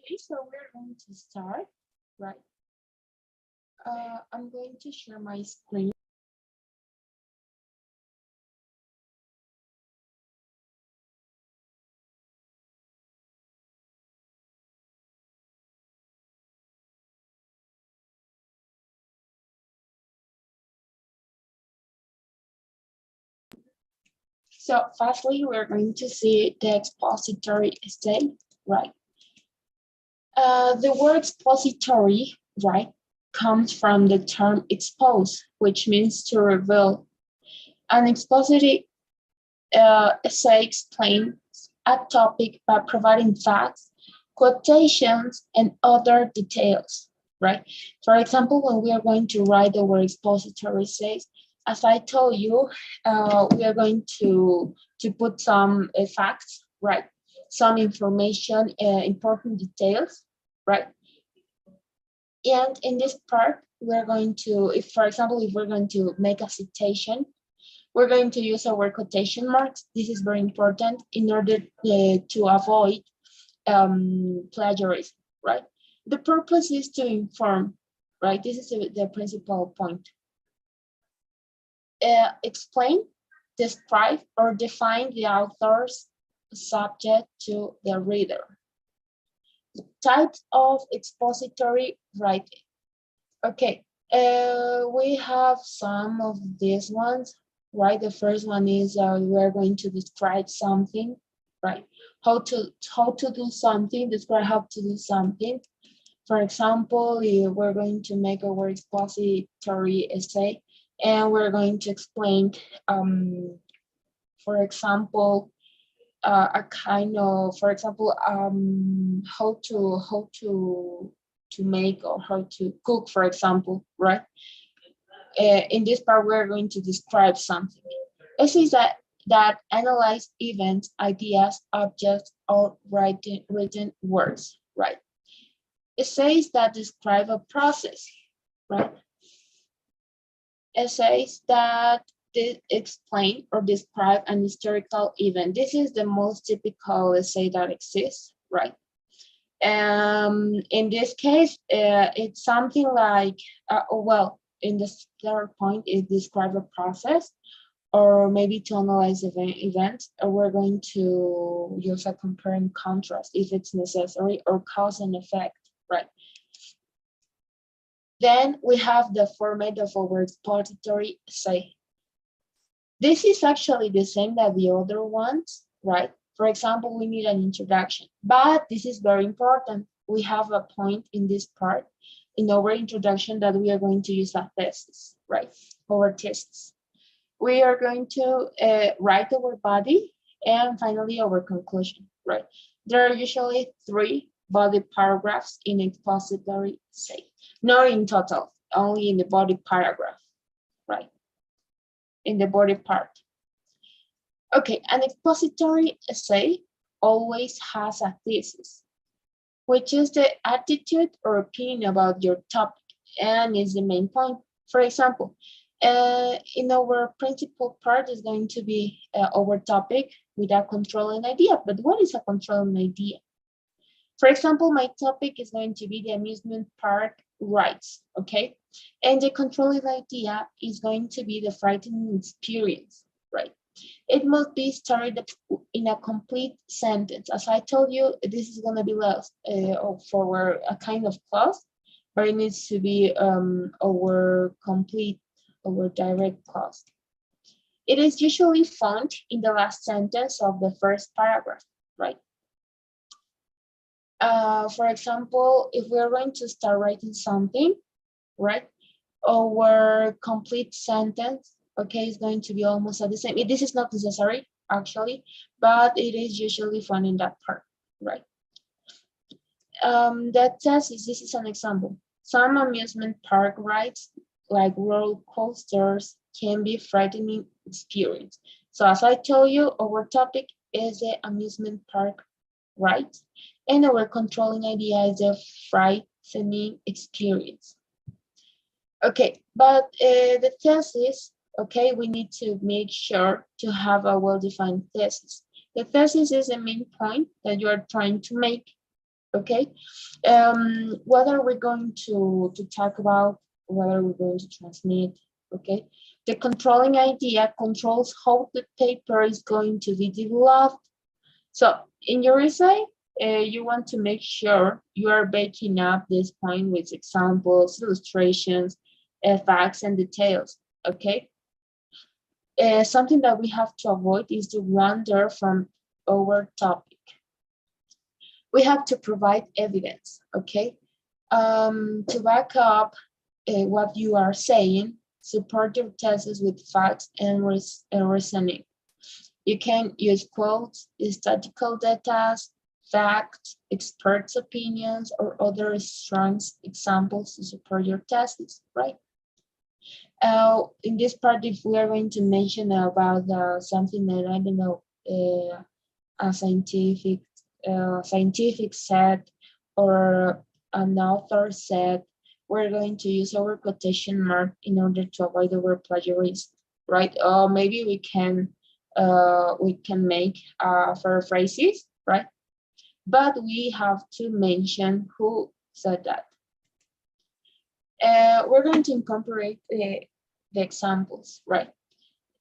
Okay, so we're going to start, right? I'm going to share my screen. So firstly, we're going to see the expository state, right? The word expository, right, comes from the term expose, which means to reveal. An expository essay explains a topic by providing facts, quotations, and other details, right? For example, when we are going to write our expository essays, as I told you, we are going to put some facts, right? Some information, important details, right? And in this part, we're going to, if for example, if we're going to make a citation, we're going to use our quotation marks. This is very important in order to avoid plagiarism, right? The purpose is to inform, right? This is the principal point. Explain, describe, or define the author's subject to the reader. Types of expository writing. Okay, we have some of these ones, right? The first one is we're going to describe something, right? How to do something, describe how to do something. For example, we're going to make our expository essay, and we're going to explain, for example, a kind of, for example, how to make or how to cook, for example, right? In this part, we're going to describe something. Essays that analyze events, ideas, objects, or written words, right? Essays that describe a process, right? Essays that explain or describe an historical event. This is the most typical essay that exists, right? In this case, it's something like, well, in the third point, it describe a process, or maybe to analyze events, or we're going to use a compare and contrast if it's necessary, or cause and effect, right? Then we have the format of our expository essay. This is actually the same that the other ones, right? For example, we need an introduction, but this is very important. We have a point in this part in our introduction that we are going to use a thesis, right? Our thesis. We are going to write our body and finally our conclusion, right? There are usually 3 body paragraphs in expository essay, not in total, only in the body paragraph, right? In the body part. Okay, an expository essay always has a thesis, which is the attitude or opinion about your topic and is the main point. For example, in our principal part is going to be our topic with a controlling idea. But what is a controlling idea? For example, my topic is going to be the amusement park rides, okay? And the controlling idea is going to be the frightening experience, right? It must be started in a complete sentence. As I told you, this is going to be less for a kind of clause, but it needs to be our complete, our direct clause. It is usually found in the last sentence of the first paragraph, right? For example, if we're going to start writing something, right? Our complete sentence, okay, is going to be almost the same. This is not necessary, actually, but it is usually found in that part, right? That says, this is an example. Some amusement park rides, like roller coasters, can be frightening experience. So as I told you, our topic is the amusement park ride, and our controlling idea is the frightening experience. Okay, but the thesis, okay, we need to make sure to have a well-defined thesis. The thesis is the main point that you are trying to make, Okay. What are we going to talk about? What are we going to transmit? Okay. The controlling idea controls how the paper is going to be developed. So in your essay, you want to make sure you are backing up this point with examples, illustrations, facts, and details. Okay. Something that we have to avoid is to wander from our topic. We have to provide evidence, okay, to back up what you are saying, support your thesis with facts and reasoning. You can use quotes, statistical data, facts, experts' opinions, or other strong examples to support your thesis, right? In this part, if we are going to mention about something that I don't know, a scientific set or an author said, we're going to use our quotation mark in order to avoid our plagiarism, right? Or maybe we can make paraphrases, right? But we have to mention who said that. We're going to incorporate the examples, right?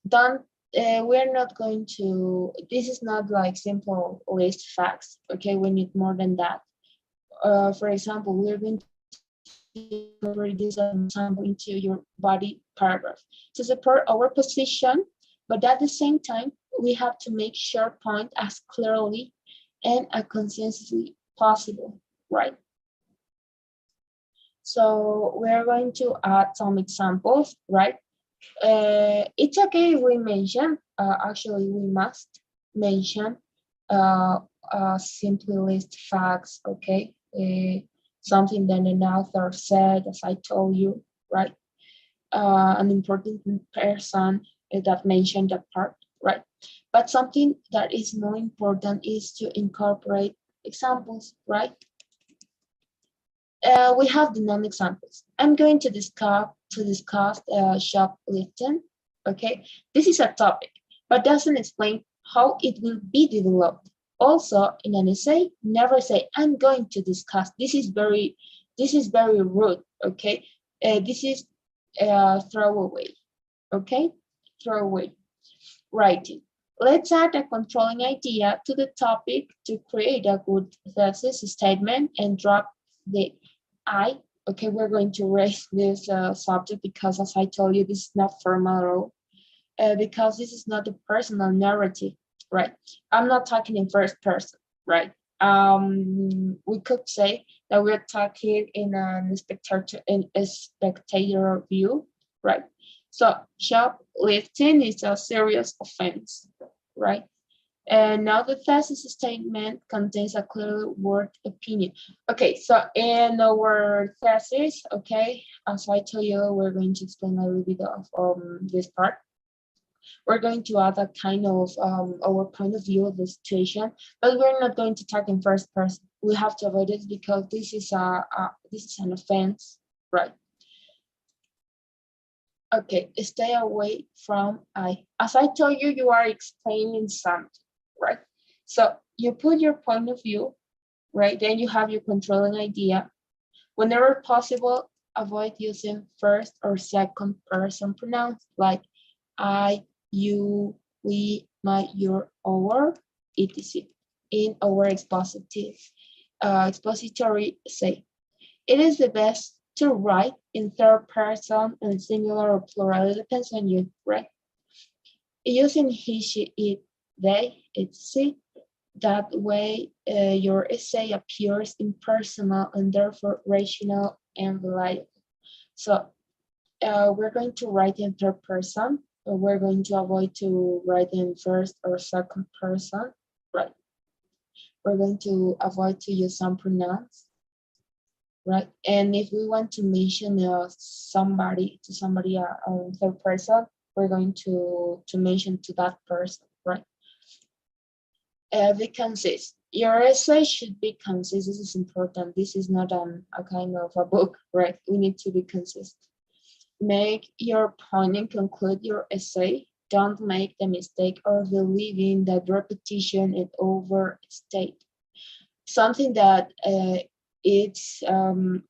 Don't we're not going to, this is not like simple list facts, okay? We need more than that. For example, we're going to incorporate this example into your body paragraph to support our position, but at the same time, we have to make sure point as clearly and as concisely possible, right? So we're going to add some examples, right? It's okay if we mention, actually we must mention simply list facts, okay? Something that an author said, as I told you, right? An important person that mentioned that part, right? But something that is more important is to incorporate examples, right? We have the non-examples. I'm going to discuss shoplifting. Okay, this is a topic, but doesn't explain how it will be developed. Also, in an essay, never say I'm going to discuss. This is very rude. Okay, this is throwaway. Okay, throwaway writing. Let's add a controlling idea to the topic to create a good thesis statement and drop the I. Okay, we're going to raise this subject because, as I told you, this is not formal at all. Because this is not a personal narrative, right? I'm not talking in first person, right? We could say that we're talking in a spectator view, right? So shoplifting is a serious offense, right? And now the thesis statement contains a clear word opinion. Okay, so in our thesis, okay, as I told you, we're going to explain a little bit of this part. We're going to add a kind of our point of view of the situation, but we're not going to talk in first person. We have to avoid it because this is an offense, right? Okay, stay away from I. As I told you, you are explaining something, right? So you put your point of view, right? Then you have your controlling idea. Whenever possible, avoid using first or second person pronouns like I, you, we, my, your, our, etc. in our expository say. It is the best to write in third person and singular or plural. It depends on you, right? Using he, she, it, they, etc. That way, your essay appears impersonal and therefore rational and reliable. So we're going to write in third person. We're going to avoid to write in first or second person, right? We're going to avoid to use some pronouns, right? And if we want to mention somebody third person, we're going to mention to that person, right? Be concise. Your essay should be concise. This is important. This is not a kind of a book, right? We need to be concise. Make your point and conclude your essay. Don't make the mistake of believing that repetition is overstate. something that it's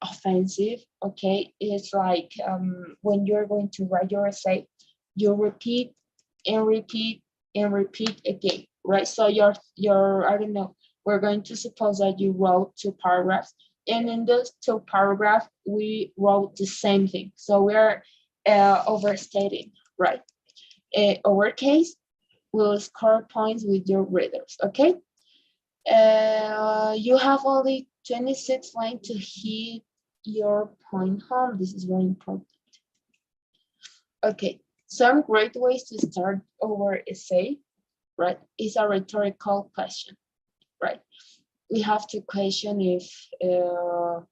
offensive, okay? It's like when you're going to write your essay, you repeat and repeat and repeat again, right? So your I don't know, we're going to suppose that you wrote 2 paragraphs, and in those 2 paragraphs we wrote the same thing. So we're overstating, right? Our case will score points with your readers, okay? You have only 26 lines to hit your point home. This is very important. Okay, some great ways to start our essay, right, is a rhetorical question, right? We have to question if we're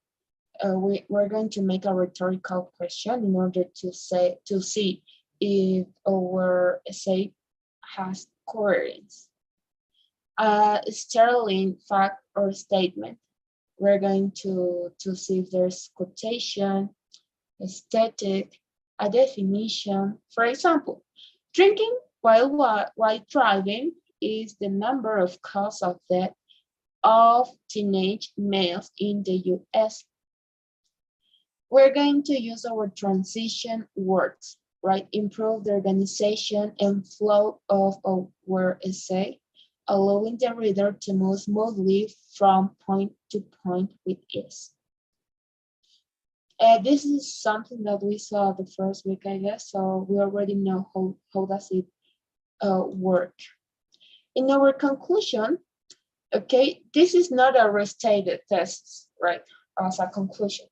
going to make a rhetorical question in order to see if our essay has coherence. Sterling fact or statement. We're going to see if there's quotation, aesthetic, a definition. For example, drinking while driving is the number of causes of death of teenage males in the US. We're going to use our transition words, right? Improve the organization and flow of our essay, allowing the reader to move smoothly from point to point with ease. This is something that we saw the first week, I guess, so we already know how does it work. In our conclusion, okay, this is not a restated test, right, as a conclusion.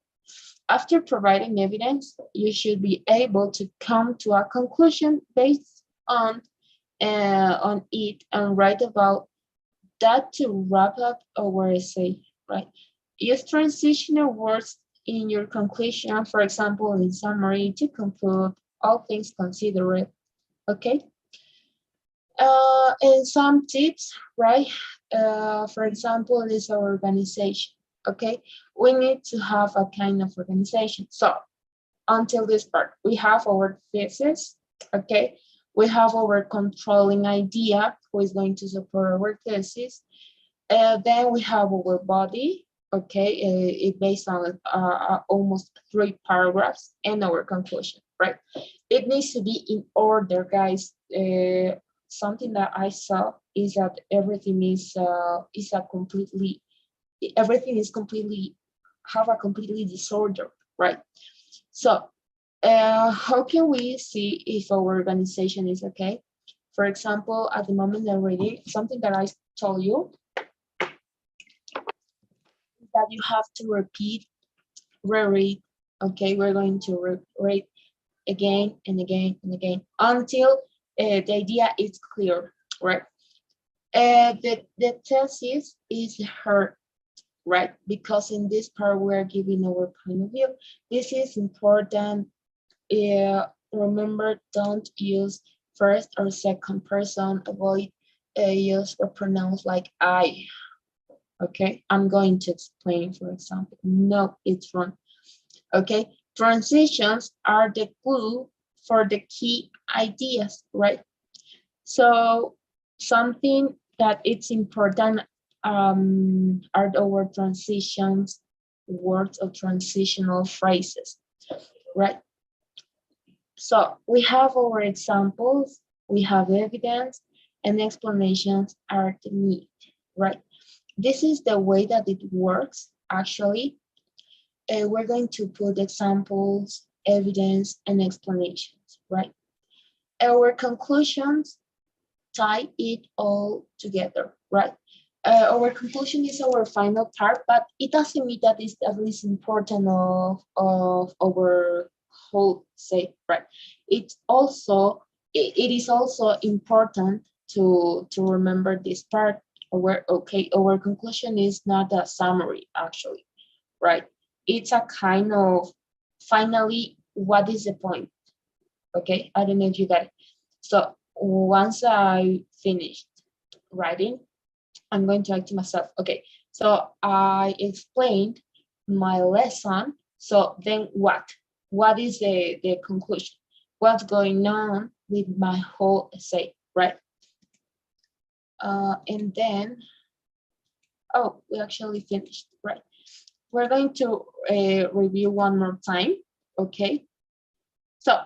After providing evidence, you should be able to come to a conclusion based on it and write about that to wrap up our essay, right? Use transitional words in your conclusion, for example, in summary, to conclude, all things considered, okay? And some tips, right? For example, is our organization, okay? We need to have a kind of organization. So until this part, we have our thesis, okay? We have our controlling idea, who is going to support our thesis. Then we have our body, okay? It based on almost 3 paragraphs and our conclusion, right? It needs to be in order, guys. Something that I saw is that everything is completely have a completely disorder, right? So how can we see if our organization is okay? For example, at the moment already, something that I told you that you have to repeat, reread. Okay, we're going to read again and again and again until the idea is clear, right? The thesis is heard, right? Because in this part we're giving our point of view. This is important. Remember, don't use first or second person. Avoid use or pronounce like I. Okay, I'm going to explain, for example. No, it's wrong. Okay, transitions are the clue for the key ideas, right? So something that it's important are our transitions, words or transitional phrases, right? So we have our examples, we have evidence, and explanations are the need, right? This is the way that it works, actually. We're going to put examples, evidence, and explanations, right? Our conclusions tie it all together, right? Our conclusion is our final part, but it doesn't mean that it's the least important of our whole say, right? It is also important to remember this part. Our conclusion is not a summary, actually, right? It's a kind of finally, what is the point? Okay, I don't know if you got it. So once I finished writing, I'm going to ask myself, okay, so I explained my lesson. So then what? What is the conclusion? What's going on with my whole essay, right? And then Oh, we actually finished, right? We're going to review one more time, okay? So,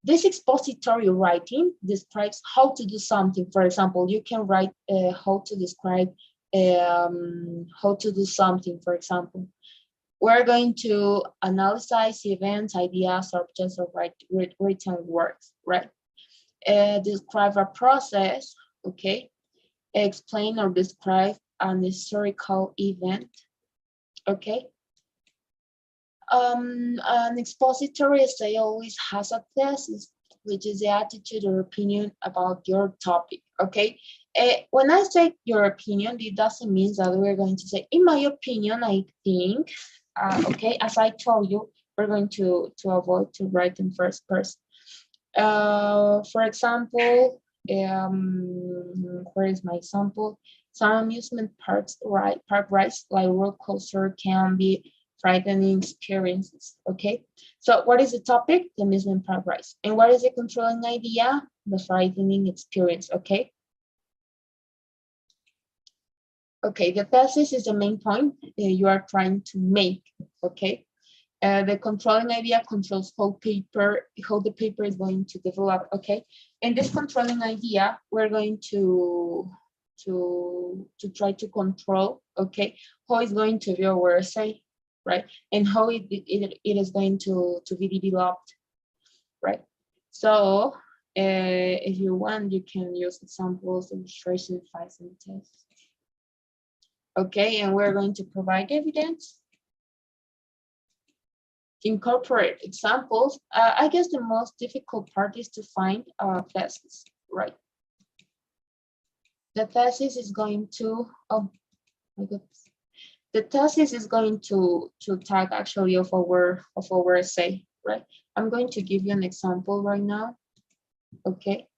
this expository writing describes how to do something. For example, you can write how to describe how to do something, for example. We're going to analyze events, ideas, objects, or written words, right? Describe a process, okay? Explain or describe an historical event, okay? An expository essay always has a thesis, which is the attitude or opinion about your topic, okay? When I say your opinion, it doesn't mean that we're going to say, in my opinion, I think, okay, as I told you, we're going to avoid to write in first person. For example, where is my example? Some amusement parks, park rides like roller coaster can be frightening experiences. Okay, so what is the topic? The amusement park rides. And what is the controlling idea? The frightening experience. Okay. Okay, the thesis is the main point you are trying to make. Okay. The controlling idea controls how the paper is going to develop. Okay, and this controlling idea, we're going to try to control. Okay, how it's going to be our essay, right, and how it is going to be developed, right? So, if you want, you can use examples, illustrations, facts, and tests. Okay, and we're going to provide evidence. Incorporate examples. I guess the most difficult part is to find a thesis, right? The thesis is going to, oh my goodness. The thesis is going to tag actually of our essay, right? I'm going to give you an example right now. Okay.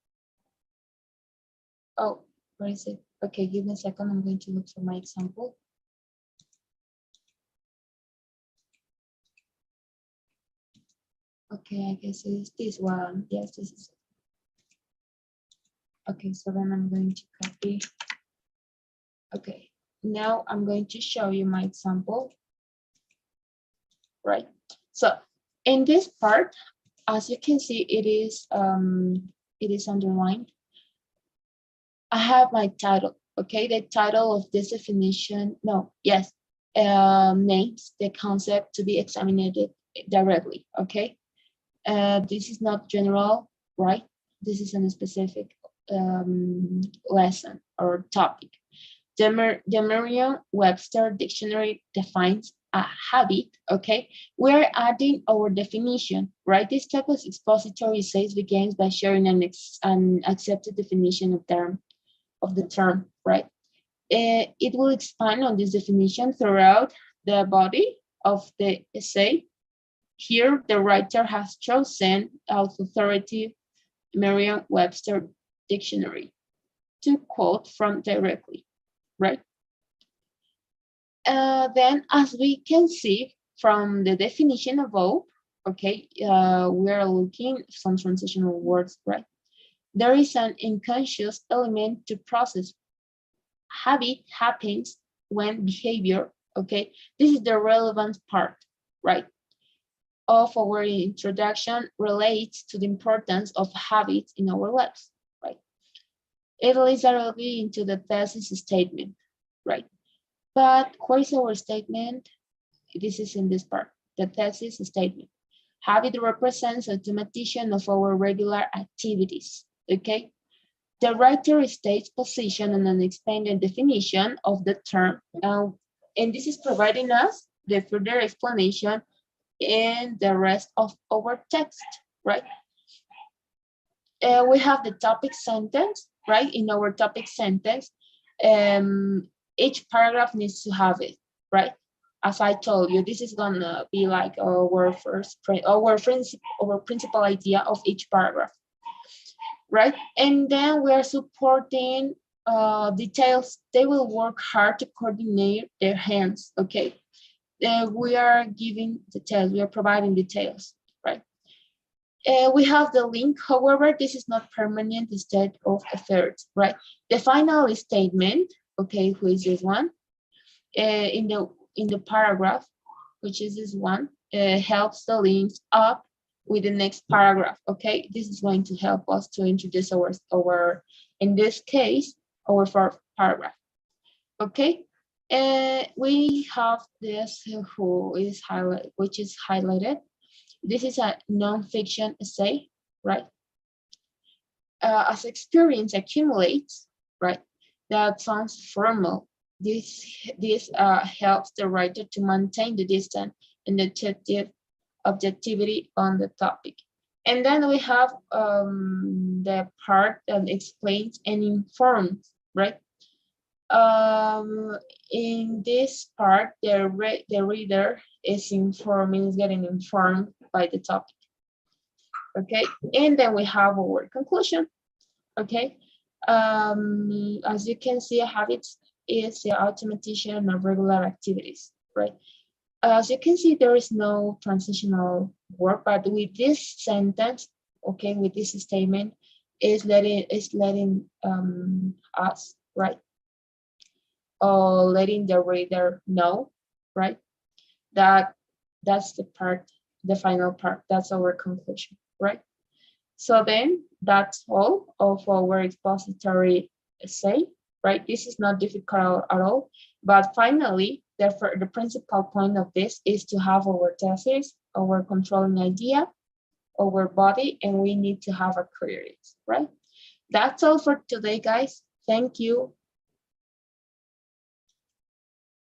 Oh, where is it? Okay, give me a second. I'm going to look for my example. Okay, I guess it's this one. Yes, this is it. Okay, so then I'm going to copy. Okay, now I'm going to show you my example. Right, so in this part, as you can see, it is underlined. I have my title. Okay, the title of this definition, names the concept to be examined directly. Okay, this is not general, right? This is a specific lesson or topic. The Merriam-Webster dictionary defines a habit, okay? We're adding our definition, right? This type of expository essays begins by sharing an accepted definition of the term, right? It will expand on this definition throughout the body of the essay. Here, the writer has chosen authoritative Merriam-Webster dictionary to quote from directly, right? Then, as we can see from the definition above, okay, we are looking some transitional words, right? There is an unconscious element to process. Habit happens when behavior, okay? This is the relevant part, right? Of our introduction relates to the importance of habits in our lives, right? It leads directly into the thesis statement, right? But what is our statement? This is in this part, the thesis statement. Habit represents automation of our regular activities, okay? The writer states position and an expanded definition of the term, and this is providing us the further explanation in the rest of our text, right? We have the topic sentence, right? In our topic sentence, each paragraph needs to have it, right? As I told you, this is gonna be like our principal idea of each paragraph, right? And then we are supporting details. They will work hard to coordinate their hands, okay? We are giving details, we are providing details, right? We have the link, however, this is not permanent instead of a third, right? The final statement, okay, who is this one, in the paragraph, which is this one, helps the links up with the next paragraph. Okay, this is going to help us to introduce our in this case, our fourth paragraph. Okay, we have this who is highlighted, which is highlighted. This is a non-fiction essay, right? As experience accumulates, right, that sounds formal. This helps the writer to maintain the distance and the objectivity on the topic. And then we have the part that explains and informs, right? In this part, the reader is getting informed by the topic. Okay, and then we have our conclusion. Okay, as you can see, habits is the automation of regular activities, right? As you can see, there is no transitional word, but with this sentence, okay, with this statement, is letting us, right, or letting the reader know, right, that that's the part, the final part. That's our conclusion, right? So then that's all of our expository essay, right? This is not difficult at all. But finally, the principal point of this is to have our thesis, our controlling idea, our body, and we need to have a career, right? That's all for today, guys. Thank you